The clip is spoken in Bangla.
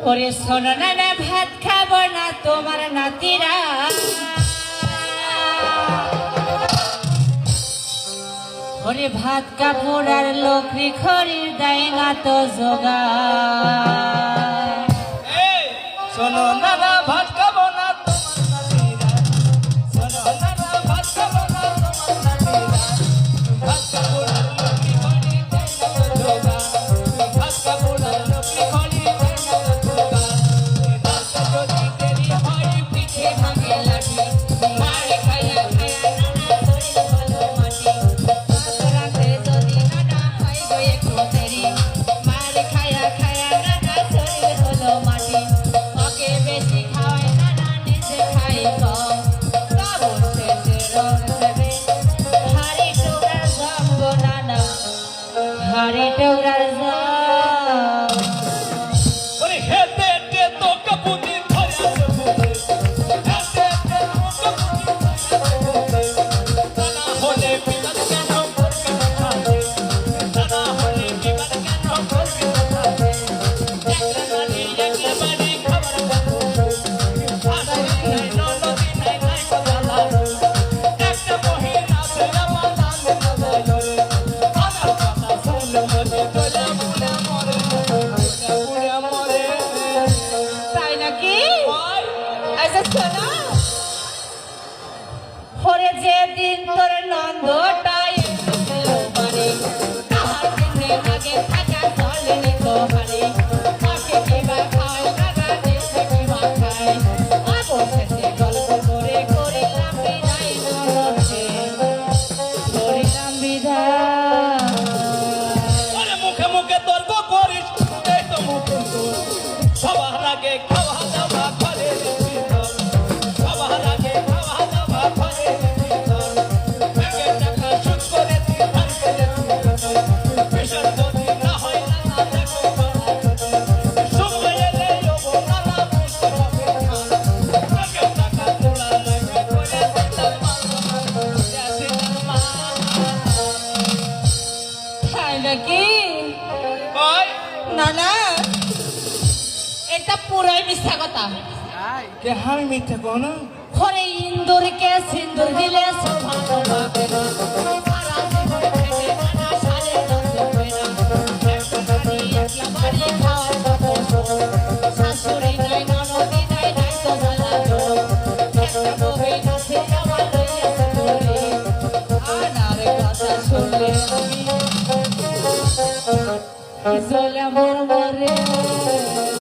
ওরে শোনো না না ভাত খাবো না তোমার নাতিরা ওরে ভাত কাপড় আর লোকরি খড়ির দেয় না তো জোগা শোনো না না ভাত খাবো না Hari Dogar হরে যে দিন তোর নন্দটাই বারে তাহার দিনে আগে থাকা চলেনি তো হারে মাকে কিবা খায় দাদা দেশে কিবা খায় অবশেষে গল্প করে করিলাম বিদায় নরকে করিলাম বিদায় মুখে মুখে তর্ক করিস এই তো মুখে সবার আগে খাওয়া দাওয়া করে না না এটা পুরাই মিথ্যা কথা কে আমি মিথ্যা কোন হরে ইন্দুরকে সিন্দুর দিলে শোভা